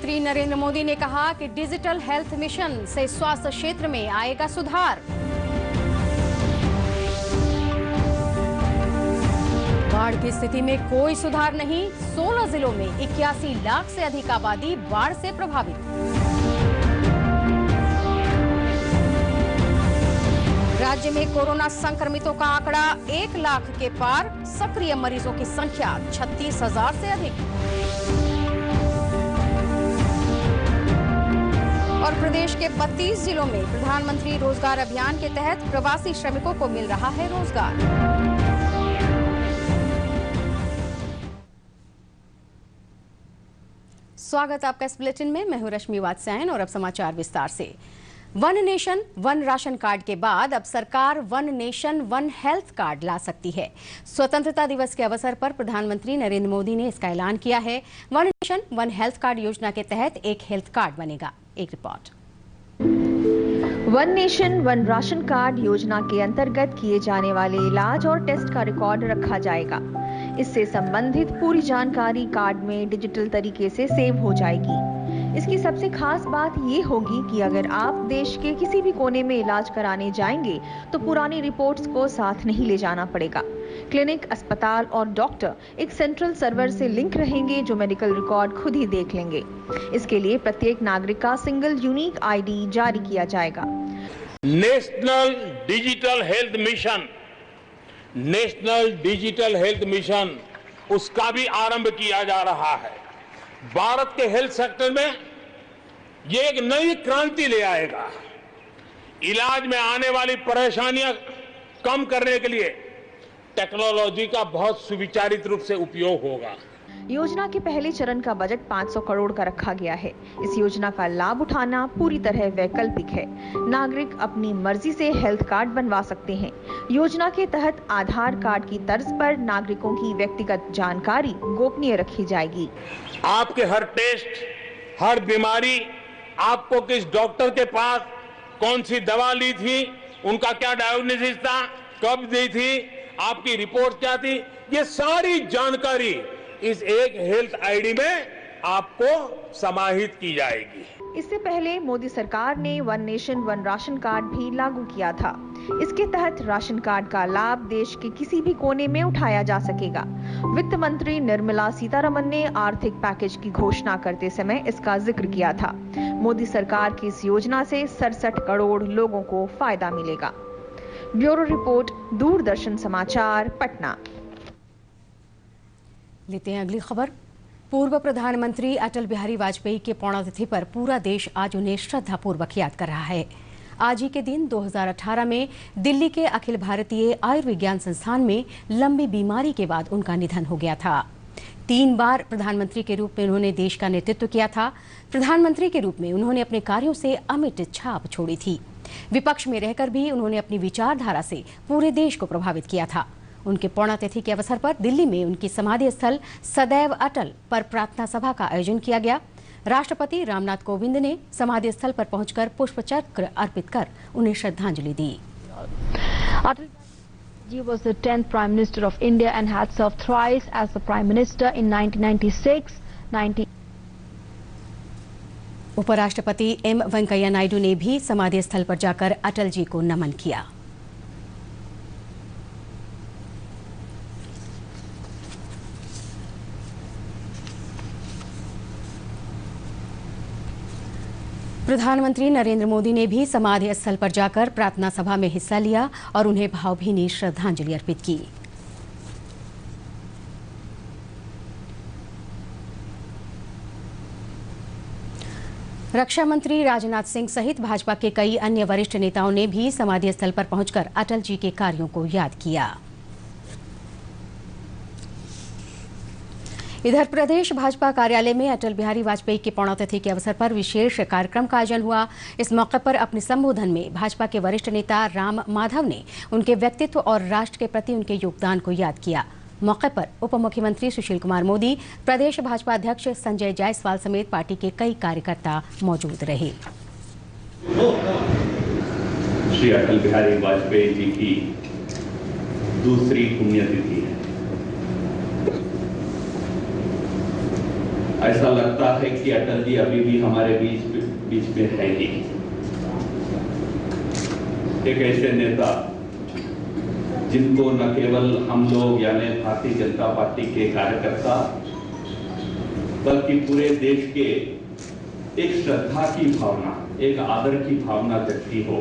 प्रधानमंत्री नरेंद्र मोदी ने कहा कि डिजिटल हेल्थ मिशन से स्वास्थ्य क्षेत्र में आएगा सुधार। बाढ़ की स्थिति में कोई सुधार नहीं, 16 जिलों में 81 लाख से अधिक आबादी बाढ़ से प्रभावित। राज्य में कोरोना संक्रमितों का आंकड़ा 1 लाख के पार, सक्रिय मरीजों की संख्या 36,000 से अधिक। और प्रदेश के 32 जिलों में प्रधानमंत्री रोजगार अभियान के तहत प्रवासी श्रमिकों को मिल रहा है रोजगार। स्वागत आपका इस बुलेटिन में। मैं हूं रश्मि वात्स्यायन और अब समाचार विस्तार से। One nation one ration card के बाद अब सरकार one nation one health card ला सकती है। स्वतंत्रता दिवस के अवसर पर प्रधानमंत्री नरेंद्र मोदी ने इसका ऐलान किया है। One nation one health card योजना के तहत एक हेल्थ कार्ड बनेगा। एक report. One nation one ration card योजना के अंतर्गत किए जाने वाले इलाज और टेस्ट का रिकॉर्ड रखा जाएगा। इससे संबंधित पूरी जानकारी कार्ड में डिजिटल तरीके से सेव हो जाएगी। इसकी सबसे खास बात ये होगी कि अगर आप देश के किसी भी कोने में इलाज कराने जाएंगे तो पुरानी रिपोर्ट्स को साथ नहीं ले जाना पड़ेगा। क्लिनिक, अस्पताल और डॉक्टर एक सेंट्रल सर्वर से लिंक रहेंगे जो मेडिकल रिकॉर्ड खुद ही देख लेंगे। इसके लिए प्रत्येक नागरिक का सिंगल यूनिक आईडी जारी किया जाएगा। नेशनल डिजिटल हेल्थ मिशन उसका भी आरंभ किया जा रहा है। भारत के हेल्थ सेक्टर में ये एक नई क्रांति ले आएगा। इलाज में आने वाली परेशानियां कम करने के लिए टेक्नोलॉजी का बहुत सुविचारित रूप से उपयोग होगा। योजना के पहले चरण का बजट 500 करोड़ का रखा गया है। इस योजना का लाभ उठाना पूरी तरह वैकल्पिक है। नागरिक अपनी मर्जी से हेल्थ कार्ड बनवा सकते हैं। योजना के तहत आधार कार्ड की तर्ज पर नागरिकों की व्यक्तिगत जानकारी गोपनीय रखी जाएगी। आपके हर टेस्ट, हर बीमारी, आपको किस डॉक्टर के पास कौन सी दवा ली थी, उनका क्या डायग्नोसिस था, कब दी थी, आपकी रिपोर्ट क्या थी, ये सारी जानकारी इस एक हेल्थ आईडी में आपको समाहित की जाएगी। इससे पहले मोदी सरकार ने one nation one ration card भी लागू किया था। इसके तहत राशन कार्ड का लाभ देश के किसी भी कोने में उठाया जा सकेगा। वित्त मंत्री निर्मला सीतारमण ने आर्थिक पैकेज की घोषणा करते समय इसका जिक्र किया था। मोदी सरकार की इस योजना से 67 करोड़ लोगों को फायदा मिलेगा। ब्यूरो रिपोर्ट, दूरदर्शन समाचार, पटना। लेते हैं अगली खबर। पूर्व प्रधानमंत्री अटल बिहारी वाजपेयी के पुण्यतिथि पर पूरा देश आज उन्हें श्रद्धापूर्वक याद कर रहा है। आज ही के दिन 2018 में दिल्ली के अखिल भारतीय आयुर्विज्ञान संस्थान में लंबी बीमारी के बाद उनका निधन हो गया था। 3 बार प्रधानमंत्री के रूप में उन्होंने देश का नेतृत्व किया था। प्रधानमंत्री के रूप में उन्होंने अपने कार्यों से अमिट छाप छोड़ी थी। विपक्ष में रहकर भी उन्होंने अपनी विचारधारा से पूरे देश को प्रभावित किया था। उनके पुण्यतिथि के अवसर पर दिल्ली में उनकी समाधि स्थल सदैव अटल पर प्रार्थना सभा का आयोजन किया गया। राष्ट्रपति रामनाथ कोविंद ने समाधि स्थल पर पहुंचकर पुष्पचक्र अर्पित कर उन्हें श्रद्धांजलि दी। Atal Ji was the 10th Prime Minister of India and had served thrice as the Prime Minister in 1996, उपराष्ट्रपति एम वेंकैया नायडू ने भी समाधि स्थल पर जाकर अटल जी को नमन किया। प्रधानमंत्री नरेंद्र मोदी ने भी समाधि स्थल पर जाकर प्रार्थना सभा में हिस्सा लिया और उन्हें भावभीनी श्रद्धांजलि अर्पित की। रक्षा मंत्री राजनाथ सिंह सहित भाजपा के कई अन्य वरिष्ठ नेताओं ने भी समाधि स्थल पर पहुंचकर अटल जी के कार्यों को याद किया। इधर प्रदेश भाजपा कार्यालय में अटल बिहारी वाजपेयी की पुण्यतिथि के अवसर पर विशेष कार्यक्रम का आयोजन हुआ। इस मौके पर अपने संबोधन में भाजपा के वरिष्ठ नेता राम माधव ने उनके व्यक्तित्व और राष्ट्र के प्रति उनके योगदान को याद किया। मौके पर उप मुख्यमंत्री सुशील कुमार मोदी, प्रदेश भाजपा अध्यक्ष संजय जायसवाल समेत पार्टी के कई कार्यकर्ता मौजूद रहे। श्री अटल बिहारी वाजपेयी जी की दूसरी पुण्यतिथि है। ऐसा लगता है कि अटल जी अभी भी हमारे बीच में है ही। एक ऐसे नेता जिनको न केवल हम लोग यानी भारतीय जनता पार्टी के कार्यकर्ता बल्कि पूरे देश के एक श्रद्धा की भावना, एक आदर की भावना जगती हो।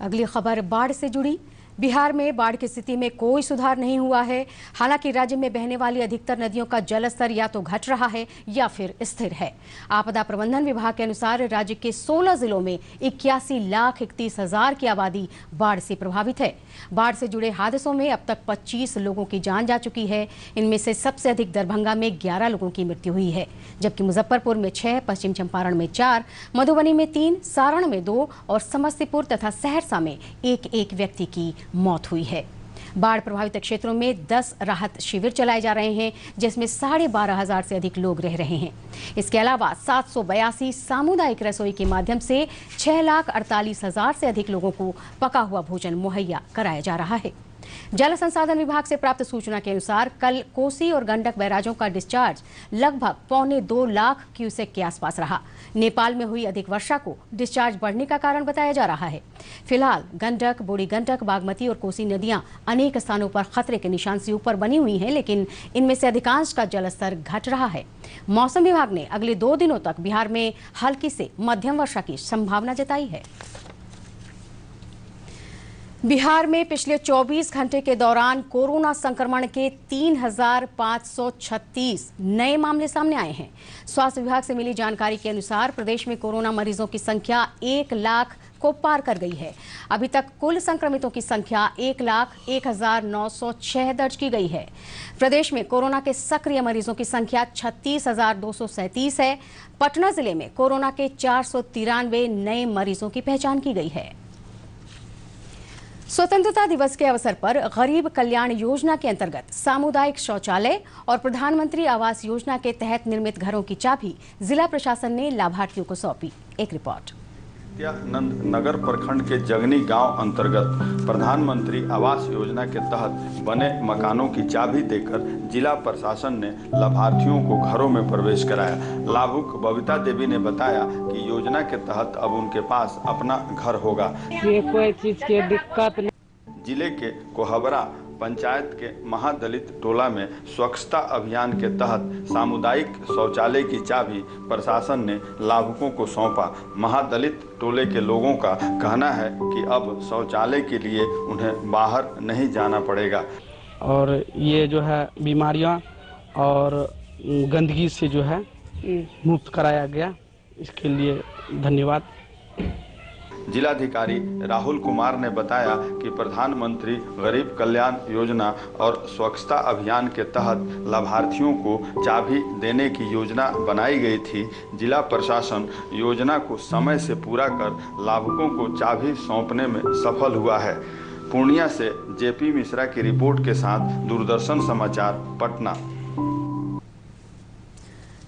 अगली खबर बाढ़ से जुड़ी। बिहार में बाढ़ की स्थिति में कोई सुधार नहीं हुआ है। हालांकि राज्य में बहने वाली अधिकतर नदियों का जलस्तर या तो घट रहा है या फिर स्थिर है। आपदा प्रबंधन विभाग के अनुसार राज्य के 16 जिलों में 81,31,000 की आबादी बाढ़ से प्रभावित है। बाढ़ से जुड़े हादसों में अब तक 25 लोगों की जान जा चुकी है। इनमें से सबसे अधिक दरभंगा में 11 लोगों की मृत्यु हुई है, जबकि मुजफ्फरपुर में 6, पश्चिम चंपारण में 4, मधुबनी में 3, सारण में 2 और समस्तीपुर तथा सहरसा में एक व्यक्ति की मौत हुई है। बाढ़ प्रभावित क्षेत्रों में 10 राहत शिविर चलाए जा रहे हैं, जिसमें 12,500 से अधिक लोग रह रहे हैं। इसके अलावा 782 सामुदायिक रसोई के माध्यम से 6,48,000 से अधिक लोगों को पका हुआ भोजन मुहैया कराया जा रहा है। जल संसाधन विभाग से प्राप्त सूचना के अनुसार कल कोसी और गंडक बैराजों का डिस्चार्ज लगभग 1.25 लाख क्यूसेक के आसपास रहा। नेपाल में हुई अधिक वर्षा को डिस्चार्ज बढ़ने का कारण बताया जा रहा है। फिलहाल गंडक, बूढ़ी गंडक, बागमती और कोसी नदियां अनेक स्थानों पर खतरे के निशान से ऊपर बनी हुई हैं, लेकिन इनमें से अधिकांश का जलस्तर घट रहा है। मौसम विभाग ने अगले 2 दिनों तक बिहार में हल्की से मध्यम वर्षा की संभावना जताई है। बिहार में पिछले 24 घंटे के दौरान कोरोना संक्रमण के 3,536 नए मामले सामने आए हैं। स्वास्थ्य विभाग से मिली जानकारी के अनुसार प्रदेश में कोरोना मरीजों की संख्या 1 लाख को पार कर गई है। अभी तक कुल संक्रमितों की संख्या 1,01,906 दर्ज की गई है। प्रदेश में कोरोना के सक्रिय मरीजों की संख्या 36,237 है। पटना जिले में कोरोना के 493 नए मरीजों की पहचान की गई है। स्वतंत्रता दिवस के अवसर पर गरीब कल्याण योजना के अंतर्गत सामुदायिक शौचालय और प्रधानमंत्री आवास योजना के तहत निर्मित घरों की चाबी जिला प्रशासन ने लाभार्थियों को सौंपी। एक रिपोर्ट। नित्यानंद नगर प्रखंड के जगनी गांव अंतर्गत प्रधानमंत्री आवास योजना के तहत बने मकानों की चाबी देकर जिला प्रशासन ने लाभार्थियों को घरों में प्रवेश कराया। लाभुक बबीता देवी ने बताया कि योजना के तहत अब उनके पास अपना घर होगा। ये कोई चीज की दिक्कत नहीं। जिले के कोहबरा पंचायत के महादलित टोला में स्वच्छता अभियान के तहत सामुदायिक शौचालय की चाबी प्रशासन ने लाभुकों को सौंपा। महादलित टोले के लोगों का कहना है कि अब शौचालय के लिए उन्हें बाहर नहीं जाना पड़ेगा और ये जो है बीमारियां और गंदगी से जो है मुक्त कराया गया, इसके लिए धन्यवाद। जिलाधिकारी राहुल कुमार ने बताया कि प्रधानमंत्री गरीब कल्याण योजना और स्वच्छता अभियान के तहत लाभार्थियों को चाबी देने की योजना बनाई गई थी। जिला प्रशासन योजना को समय से पूरा कर लाभुकों को चाबी सौंपने में सफल हुआ है। पूर्णिया से जेपी मिश्रा की रिपोर्ट के साथ दूरदर्शन समाचार पटना।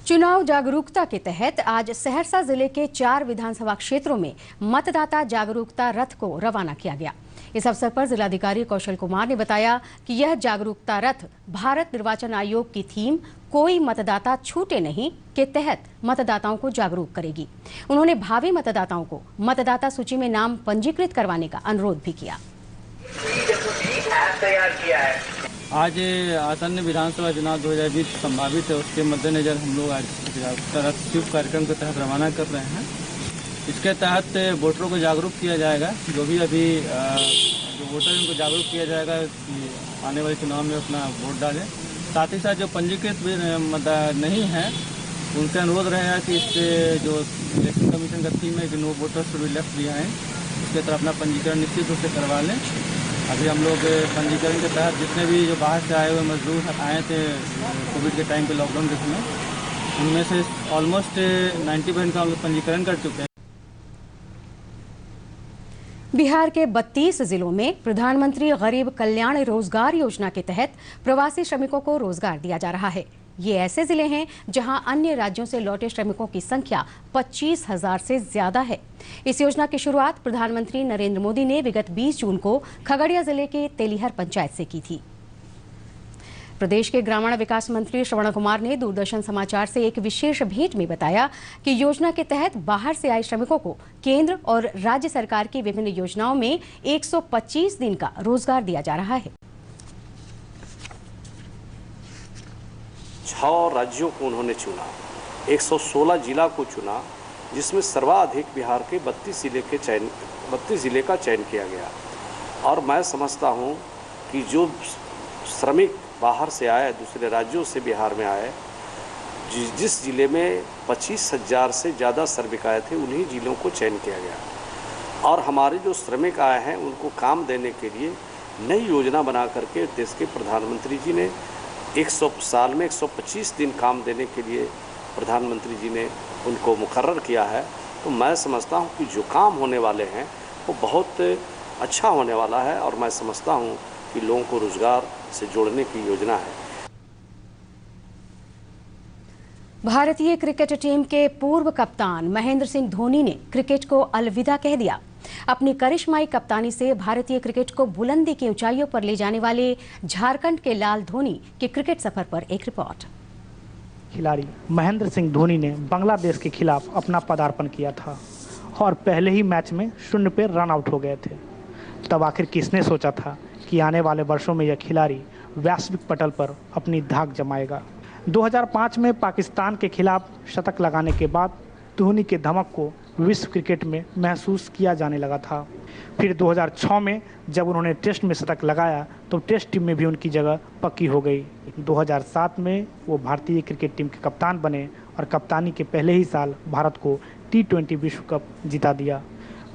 चुनाव जागरूकता के तहत आज सहरसा जिले के 4 विधानसभा क्षेत्रों में मतदाता जागरूकता रथ को रवाना किया गया। इस अवसर पर जिलाधिकारी कौशल कुमार ने बताया कि यह जागरूकता रथ भारत निर्वाचन आयोग की थीम कोई मतदाता छूटे नहीं के तहत मतदाताओं को जागरूक करेगी। उन्होंने भावी मतदाताओं को मतदाता सूची में नाम पंजीकृत करवाने का अनुरोध भी किया। आज आसन्न विधानसभा चुनाव 2020 संभावित है, उसके मद्देनजर हम लोग आज शुभ कार्यक्रम के तहत रवाना कर रहे हैं। इसके तहत वोटरों को जागरूक किया जाएगा। जो भी अभी जो वोटर उनको जागरूक किया जाएगा कि आने वाले चुनाव में अपना वोट डालें। साथ ही साथ जो पंजीकृत नहीं है उनसे अनुरोध रहेगा कि इससे जो इलेक्शन कमीशन का थीम है कि no voters to be left behind, इसके तरफ अपना पंजीकरण निश्चित रूप से करवा लें। अभी हम लोग पंजीकरण के तहत जितने भी जो बाहर से आए हुए मजदूर आए थे कोविड के टाइम पे लॉकडाउन के समय, उनमें से ऑलमोस्ट 90% का हम लोग पंजीकरण कर चुके हैं। बिहार के 32 जिलों में प्रधानमंत्री गरीब कल्याण रोजगार योजना के तहत प्रवासी श्रमिकों को रोजगार दिया जा रहा है। ये ऐसे जिले हैं जहां अन्य राज्यों से लौटे श्रमिकों की संख्या 25,000 से ज्यादा है। इस योजना की शुरुआत प्रधानमंत्री नरेंद्र मोदी ने विगत 20 जून को खगड़िया जिले के तेलिहर पंचायत से की थी। प्रदेश के ग्रामीण विकास मंत्री श्रवण कुमार ने दूरदर्शन समाचार से एक विशेष भेंट में बताया कि योजना के तहत बाहर से आए श्रमिकों को केंद्र और राज्य सरकार की विभिन्न योजनाओं में 125 दिन का रोजगार दिया जा रहा है। 6 राज्यों को उन्होंने चुना, 116 जिला को चुना, जिसमें सर्वाधिक बिहार के 32 जिले का चयन किया गया। और मैं समझता हूं कि जो श्रमिक बाहर से आए, दूसरे राज्यों से बिहार में आए, जिस जिले में 25,000 से ज़्यादा श्रमिक आए थे, उन्हीं जिलों को चयन किया गया। और हमारे जो श्रमिक आए हैं उनको काम देने के लिए नई योजना बना करके देश के प्रधानमंत्री जी ने 100 साल में 125 दिन काम देने के लिए प्रधानमंत्री जी ने उनको मुकर्रर किया है। तो मैं समझता हूं कि जो काम होने वाले हैं वो बहुत अच्छा होने वाला है और मैं समझता हूं कि लोगों को रोजगार से जोड़ने की योजना है। भारतीय क्रिकेट टीम के पूर्व कप्तान महेंद्र सिंह धोनी ने क्रिकेट को अलविदा कह दिया। अपनी करिश्माई कप्तानी से भारतीय क्रिकेट को बुलंदी की ऊंचाइयों पर ले जाने वाले झारखंड के लाल धोनी के क्रिकेट सफर पर एक रिपोर्ट। खिलाड़ी महेंद्र सिंह धोनी ने बांग्लादेश के खिलाफ अपना पदार्पण किया था और पहले ही मैच में 0 पे रन आउट हो गए थे। तब आखिर किसने सोचा था कि आने वाले वर्षों में यह खिलाड़ी वैश्विक पटल पर अपनी धाक जमाएगा। 2005 में पाकिस्तान के खिलाफ शतक लगाने के बाद धोनी के धमक को विश्व क्रिकेट में महसूस किया जाने लगा था। फिर 2006 में जब उन्होंने टेस्ट में शतक लगाया तो टेस्ट टीम में भी उनकी जगह पक्की हो गई। 2007 में वो भारतीय क्रिकेट टीम के कप्तान बने और कप्तानी के पहले ही साल भारत को T20 विश्व कप जिता दिया।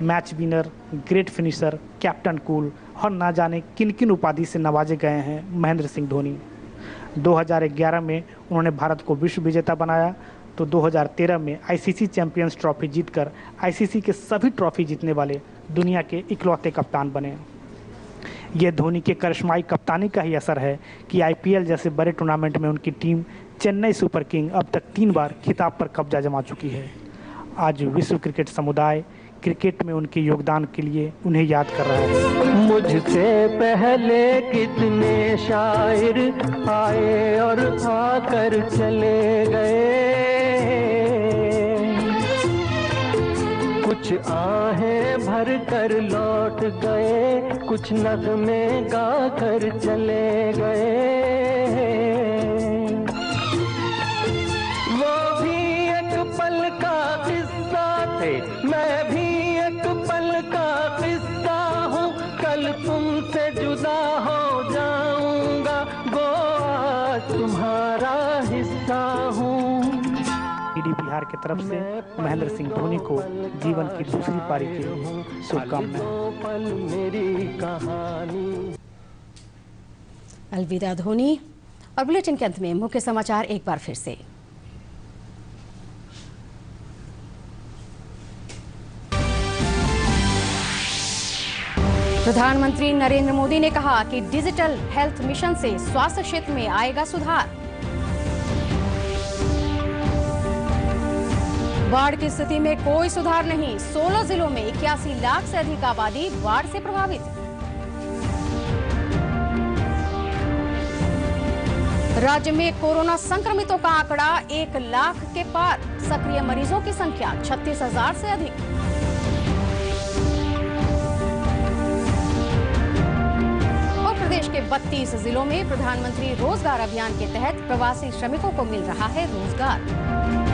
Match winner, great finisher, captain cool और ना जाने किन किन उपाधि से नवाजे गए हैं महेंद्र सिंह धोनी। 2011 में उन्होंने भारत को विश्व विजेता बनाया तो 2013 में ICC चैंपियंस ट्रॉफी जीतकर ICC के सभी ट्रॉफी जीतने वाले दुनिया के इकलौते कप्तान बने। ये धोनी के करिश्माई कप्तानी का ही असर है कि IPL जैसे बड़े टूर्नामेंट में उनकी टीम चेन्नई सुपर किंग अब तक 3 बार खिताब पर कब्जा जमा चुकी है। आज विश्व क्रिकेट समुदाय क्रिकेट में उनके योगदान के लिए उन्हें याद कर रहा है। मुझसे पहले कितने शायर आए और आकर चले गए, कुछ आहें भर कर लौट गए, कुछ नगमे गा कर चले गए। वो भी एक पल का किस्सा थे, मैं भी एक पल का किस्सा हूँ, कल तुमसे जुदा हो जाऊंगा, वो आज तुम्हारा हिस्सा हूँ। ईडी बिहार की तरफ से महेंद्र सिंह धोनी को जीवन की दूसरी पारी की शुभकामनाएं। अलविदा धोनी। और बुलेटिन के अंत में मुख्य समाचार एक बार फिर से। प्रधानमंत्री नरेंद्र मोदी ने कहा कि डिजिटल हेल्थ मिशन से स्वास्थ्य क्षेत्र में आएगा सुधार। बाढ़ की स्थिति में कोई सुधार नहीं, 16 जिलों में 81 लाख से अधिक आबादी बाढ़ से प्रभावित। राज्य में कोरोना संक्रमितों का आंकड़ा 1 लाख के पार, सक्रिय मरीजों की संख्या 36,000 से अधिक। और प्रदेश के 32 जिलों में प्रधानमंत्री रोजगार अभियान के तहत प्रवासी श्रमिकों को मिल रहा है रोजगार।